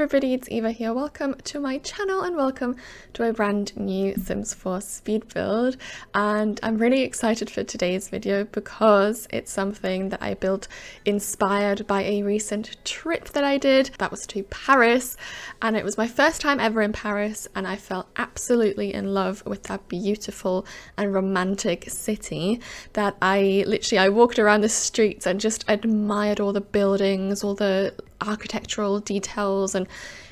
everybody, it's Eva here. Welcome to my channel and welcome to a brand new Sims 4 speed build. And I'm really excited for today's video because it's something that I built inspired by a recent trip that I did. That was to Paris, and it was my first time ever in Paris, and I fell absolutely in love with that beautiful and romantic city that I walked around the streets and just admired all the buildings, all the architectural details, and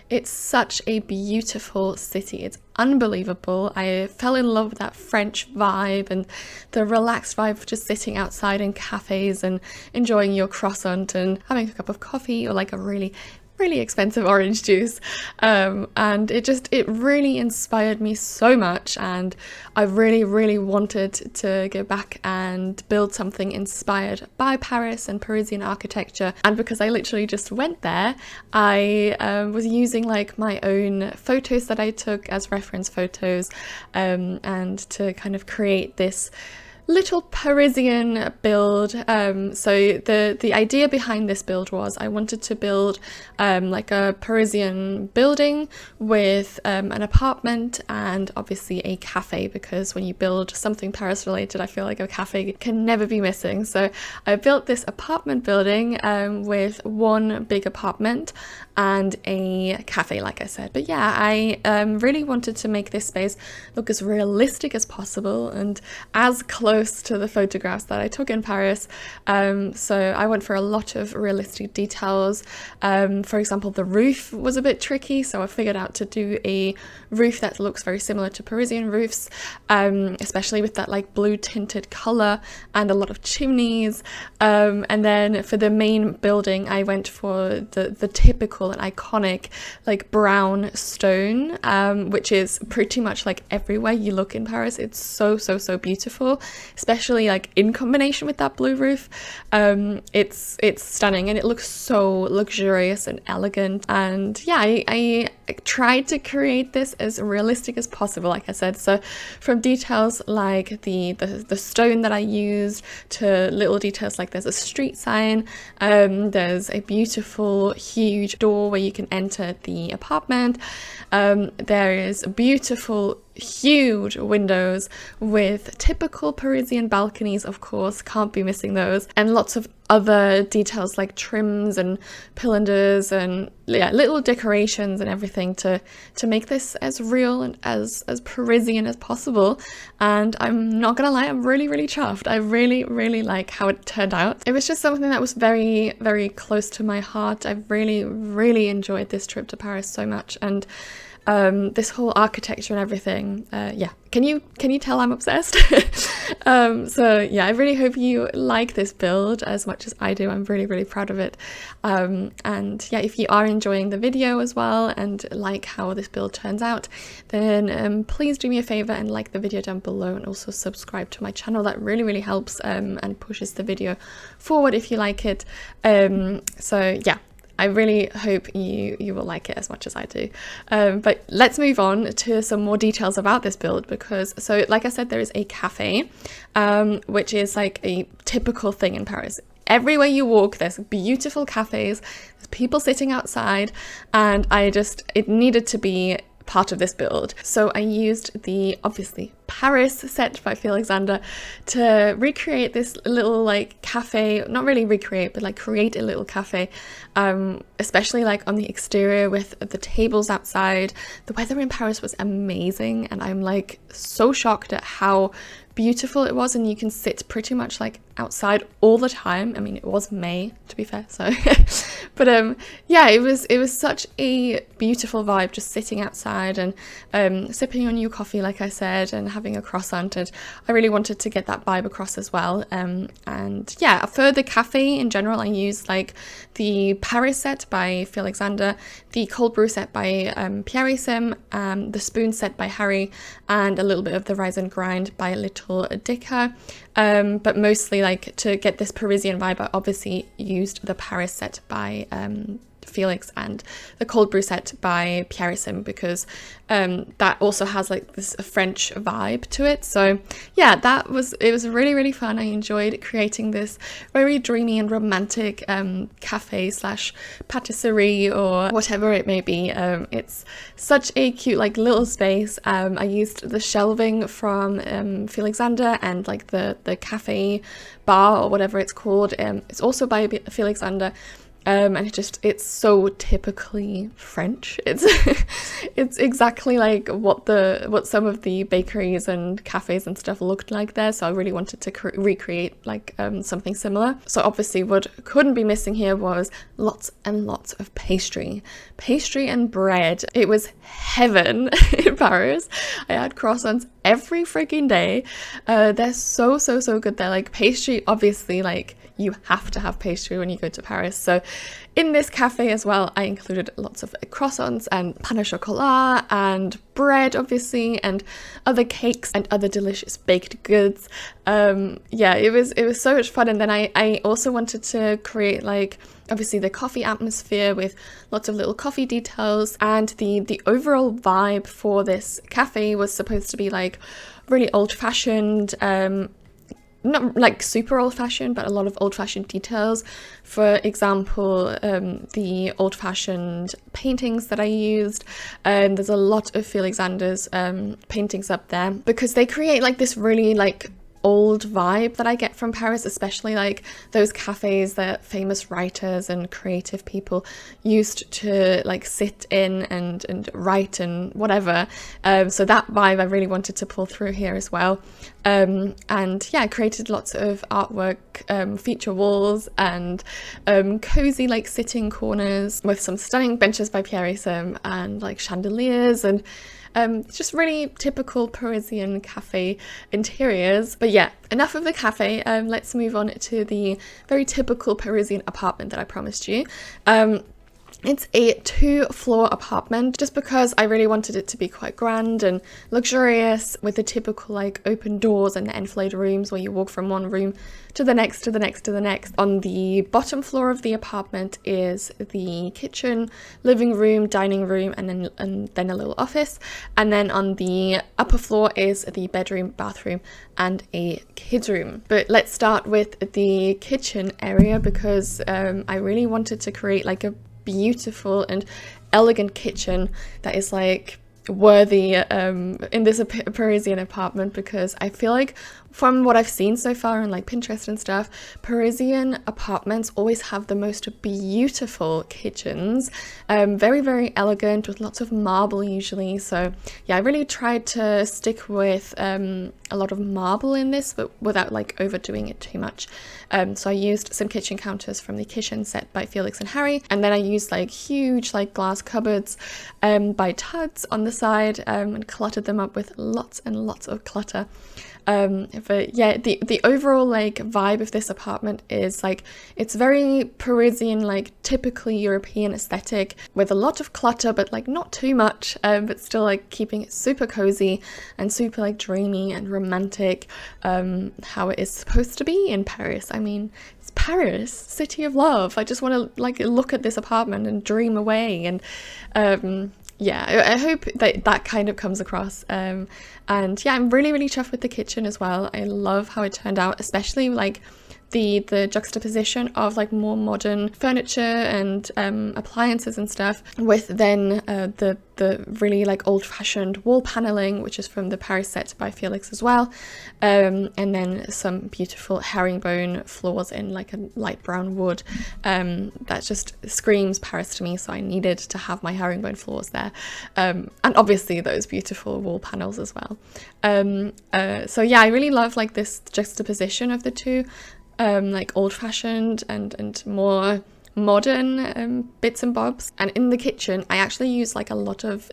it's such a beautiful city. It's unbelievable. I fell in love with that French vibe and the relaxed vibe of just sitting outside in cafes and enjoying your croissant and having a cup of coffee or like a really expensive orange juice, and it really inspired me so much, and I really wanted to go back and build something inspired by Paris and Parisian architecture. And because I literally just went there, I was using like my own photos that I took as reference photos, and to kind of create this little Parisian build. So the idea behind this build was I wanted to build like a Parisian building with an apartment and obviously a cafe, because when you build something Paris related, I feel like a cafe can never be missing. So I built this apartment building with one big apartment and a cafe, like I said. But yeah, I really wanted to make this space look as realistic as possible and as close to the photographs that I took in Paris. So I went for a lot of realistic details. For example, the roof was a bit tricky, so I figured out to do a roof that looks very similar to Parisian roofs, especially with that like blue tinted color and a lot of chimneys. And then for the main building, I went for the typical and iconic like brown stone, which is pretty much like everywhere you look in Paris. It's so beautiful, especially like in combination with that blue roof. It's stunning and it looks so luxurious and elegant. And yeah, I tried to create this as realistic as possible, like I said. So from details like the stone that I used to little details like there's a street sign, there's a beautiful huge door where you can enter the apartment, there is beautiful huge windows with typical Parisian balconies, of course, can't be missing those, and lots of other details like trims and pilasters and yeah, little decorations and everything to make this as real and as Parisian as possible. And I'm not gonna lie, I'm really chuffed. I really like how it turned out. It was just something that was very close to my heart. I really enjoyed this trip to Paris so much, and this whole architecture and everything, yeah, can you tell I'm obsessed? So yeah, I really hope you like this build as much as I do. I'm really proud of it, and yeah, if you are enjoying the video as well and like how this build turns out, then please do me a favor and like the video down below, and also subscribe to my channel. That really helps and pushes the video forward if you like it. So yeah, I really hope you will like it as much as I do. But let's move on to some more details about this build, because, so like I said, there is a cafe, which is like a typical thing in Paris. Everywhere you walk, there's beautiful cafes, there's people sitting outside, and it needed to be part of this build. So I used the obviously Paris set by Alexander to recreate this little like cafe, not really recreate, but like create a little cafe, especially like on the exterior with the tables outside. The weather in Paris was amazing, and I'm like so shocked at how beautiful it was, and you can sit pretty much like outside all the time. I mean, it was May, to be fair, so but yeah, it was such a beautiful vibe just sitting outside and sipping on your coffee, like I said, and having a croissant. And I really wanted to get that vibe across as well. And yeah, for the cafe in general, I used like the Paris set by Alexander, the cold brew set by Pierre-Sim, the spoon set by Harry, and a little bit of the rise and grind by Little Dicker. But mostly like to get this Parisian vibe, I obviously used the Paris set by Felix and the cold brew set by Parisian, because that also has like this French vibe to it. So yeah, it was really, really fun. I enjoyed creating this very dreamy and romantic cafe slash patisserie or whatever it may be. It's such a cute like little space. I used the shelving from Felixander and like the cafe bar or whatever it's called. It's also by Felixander. And it's so typically French. It's exactly like what some of the bakeries and cafes and stuff looked like there. So I really wanted to recreate like something similar. So obviously what couldn't be missing here was lots and lots of pastry and bread. It was heaven in Paris. I had croissants every freaking day. They're so good. They're like pastry, obviously, like you have to have pastry when you go to Paris. So in this cafe as well, I included lots of croissants and pain au chocolat and bread, obviously, and other cakes and other delicious baked goods. Yeah, it was so much fun. And then I also wanted to create like obviously the coffee atmosphere with lots of little coffee details, and the overall vibe for this cafe was supposed to be like really old-fashioned, not like super old-fashioned, but a lot of old-fashioned details. For example, the old-fashioned paintings that I used, there's a lot of Felixander's paintings up there, because they create like this really like old vibe that I get from Paris, especially like those cafes that famous writers and creative people used to like sit in and write and whatever. So that vibe I really wanted to pull through here as well. And yeah, I created lots of artwork, feature walls and cozy like sitting corners with some stunning benches by Parisian and like chandeliers and just really typical Parisian cafe interiors. But yeah, enough of the cafe. Let's move on to the very typical Parisian apartment that I promised you. It's a 2-floor apartment, just because I really wanted it to be quite grand and luxurious, with the typical like open doors and the enfilade rooms where you walk from one room to the next, to the next, to the next. On the bottom floor of the apartment is the kitchen, living room, dining room, and then a little office. And then on the upper floor is the bedroom, bathroom, and a kids room. But let's start with the kitchen area, because I really wanted to create like a beautiful and elegant kitchen that is like worthy in this Parisian apartment, because I feel like from what I've seen so far on like Pinterest and stuff, Parisian apartments always have the most beautiful kitchens, very, very elegant with lots of marble usually. So yeah, I really tried to stick with a lot of marble in this, but without like overdoing it too much. So I used some kitchen counters from the kitchen set by Felix and Harry, and then I used like huge like glass cupboards by Tuds on the side, and cluttered them up with lots and lots of clutter. But yeah, the overall like vibe of this apartment is like, it's very Parisian, like typically European aesthetic, with a lot of clutter, but like not too much, but still like keeping it super cozy and super like dreamy and romantic, how it is supposed to be in Paris. I mean, it's Paris, city of love. I just want to like look at this apartment and dream away. And yeah, I hope that kind of comes across. And yeah, I'm really, really chuffed with the kitchen as well. I love how it turned out, especially like the juxtaposition of like more modern furniture and appliances and stuff, with then the really like old-fashioned wall paneling, which is from the Paris set by Felix as well, and then some beautiful herringbone floors in like a light brown wood. That just screams Paris to me, so I needed to have my herringbone floors there, and obviously those beautiful wall panels as well. So yeah, I really love like this juxtaposition of the two, like old-fashioned and more modern bits and bobs. And in the kitchen I actually used like a lot of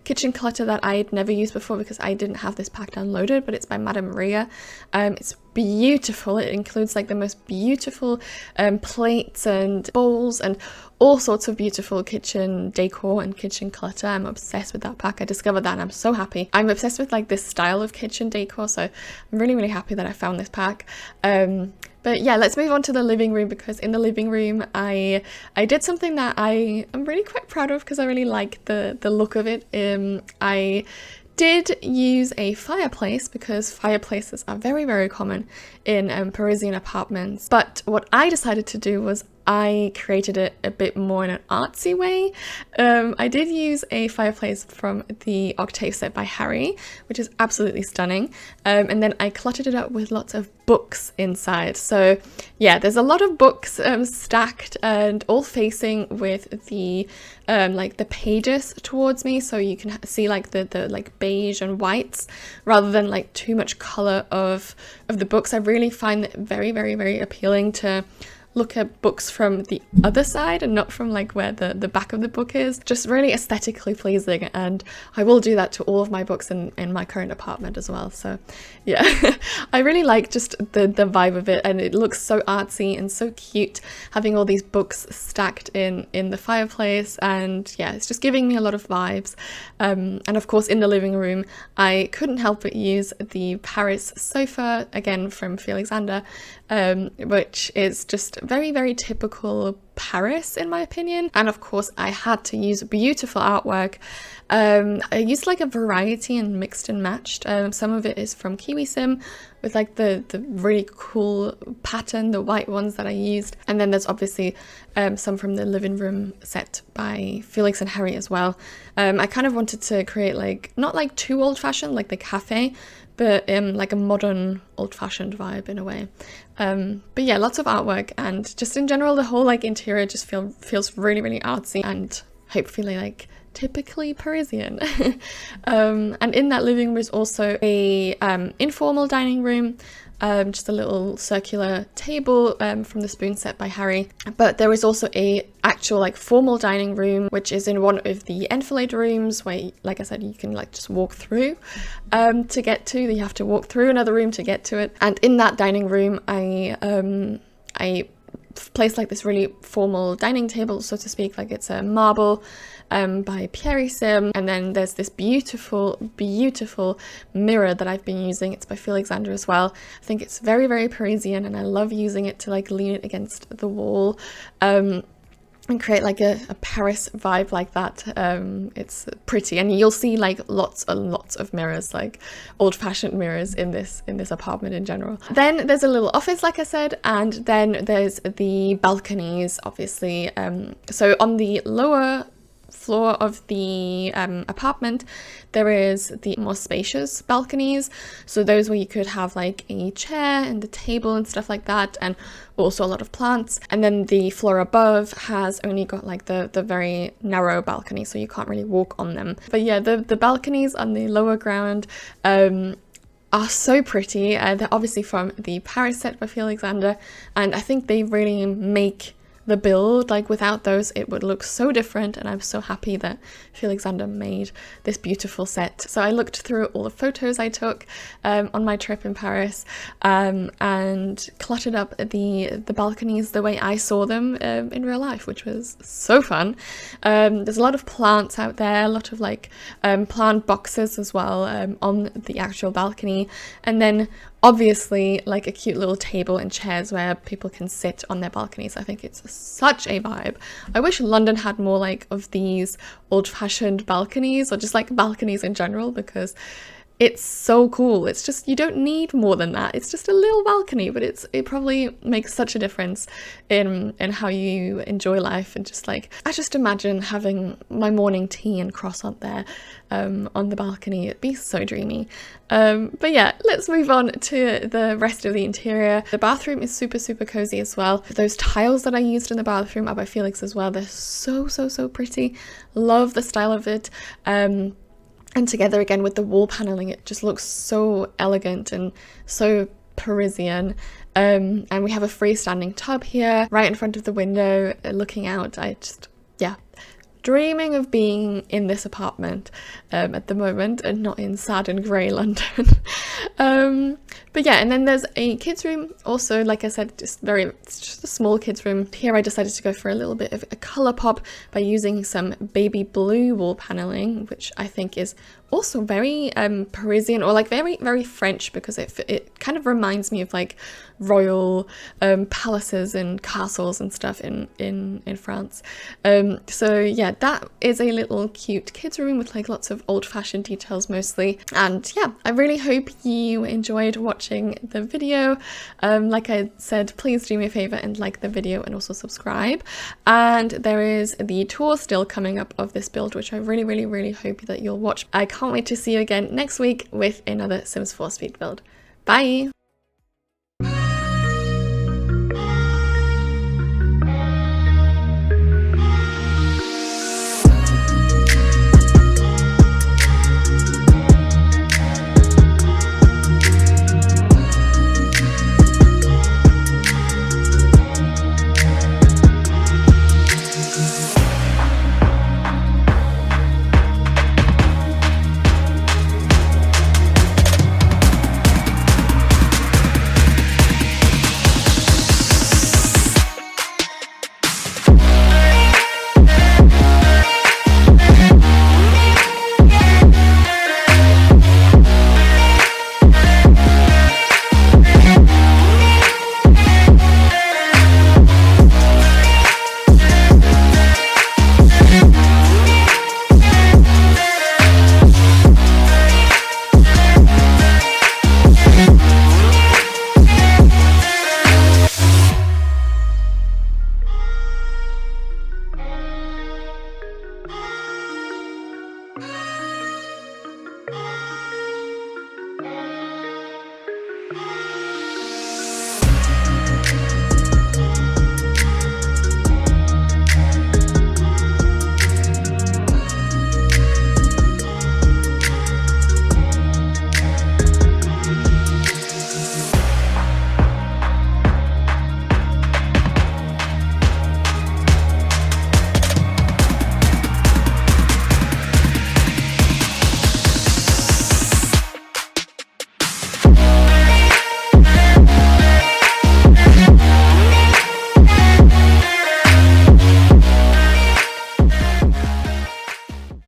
kitchen clutter that I'd never used before, because I didn't have this pack downloaded, but it's by Madame Maria. It's beautiful. It includes like the most beautiful plates and bowls and all sorts of beautiful kitchen decor and kitchen clutter. I'm obsessed with that pack. I discovered that and I'm so happy. I'm obsessed with like this style of kitchen decor, so I'm really happy that I found this pack. But yeah, let's move on to the living room, because in the living room I did something that I am really quite proud of because I really like the look of it. I did use a fireplace because fireplaces are very common in Parisian apartments, but what I decided to do was I created it a bit more in an artsy way. I did use a fireplace from the Octave set by Harry, which is absolutely stunning, and then I cluttered it up with lots of books inside. So yeah, there's a lot of books stacked and all facing with the like the pages towards me, so you can see like the like beige and whites rather than like too much color of the books. I really find it very appealing to look at books from the other side and not from like where the back of the book is. Just really aesthetically pleasing, and I will do that to all of my books in my current apartment as well. So yeah, I really like just the vibe of it, and it looks so artsy and so cute having all these books stacked in the fireplace, and yeah, it's just giving me a lot of vibes. And of course in the living room I couldn't help but use the Paris sofa, again from Alexander, which is just very typical Paris in my opinion. And of course I had to use beautiful artwork. I used like a variety and mixed and matched. Some of it is from Kiwi Sim with like the really cool pattern, the white ones that I used, and then there's obviously some from the living room set by Felix and Harry as well. I kind of wanted to create like not like too old-fashioned like the CAFÉ, but like a modern old-fashioned vibe in a way. But yeah, lots of artwork, and just in general the whole like interior just feels really artsy and hopefully like typically Parisian. And in that living room is also a informal dining room, just a little circular table from the spoon set by Harry. But there is also a actual like formal dining room, which is in one of the enfilade rooms where, like I said, you can like just walk through to get to. You have to walk through another room to get to it. And in that dining room I placed like this really formal dining table, so to speak, like it's a marble by Pierre Sim, and then there's this beautiful mirror that I've been using. It's by Alexander as well. I think it's very Parisian, and I love using it to like lean it against the wall and create like a Paris vibe like that. It's pretty, and you'll see like lots and lots of mirrors, like old-fashioned mirrors in this apartment in general. Then there's a little office, like I said, and then there's the balconies, obviously. So on the lower floor of the apartment there is the more spacious balconies, so those where you could have like a chair and a table and stuff like that, and also a lot of plants. And then the floor above has only got like the very narrow balcony, so you can't really walk on them. But yeah, the balconies on the lower ground are so pretty. They're obviously from the Paris set by Alexander, and I think they really make the build. Like without those it would look so different, and I'm so happy that Alexander made this beautiful set. So I looked through all the photos I took on my trip in Paris and cluttered up the balconies the way I saw them in real life, which was so fun. There's a lot of plants out there, a lot of like plant boxes as well on the actual balcony, and then obviously like a cute little table and chairs where people can sit on their balconies. I think it's such a vibe. I wish London had more like of these old-fashioned balconies, or just like balconies in general, because it's so cool. It's just, you don't need more than that. It's just a little balcony, but it probably makes such a difference in how you enjoy life. And just like, I just imagine having my morning tea and croissant there on the balcony. It'd be so dreamy. But yeah, let's move on to the rest of the interior. The bathroom is super cozy as well. Those tiles that I used in the bathroom are by Felix as well. They're so pretty. Love the style of it. And together again with the wall paneling, it just looks so elegant and so Parisian. And we have a freestanding tub here right in front of the window looking out. dreaming of being in this apartment at the moment and not in sad and grey London. But yeah, and then there's a kids room also, like I said, it's just a small kids room. Here I decided to go for a little bit of a colour pop by using some baby blue wall paneling, which I think is also very Parisian, or like very, very French, because it kind of reminds me of like royal palaces and castles and stuff in France. So yeah, that is a little cute kids room with like lots of old-fashioned details mostly. And yeah, I really hope you enjoyed watching the video. Like I said, please do me a favor and like the video and also subscribe. And there is the tour still coming up of this build, which I really, really, really hope that you'll watch. I can't wait to see you again next week with another Sims 4 speed build. Bye!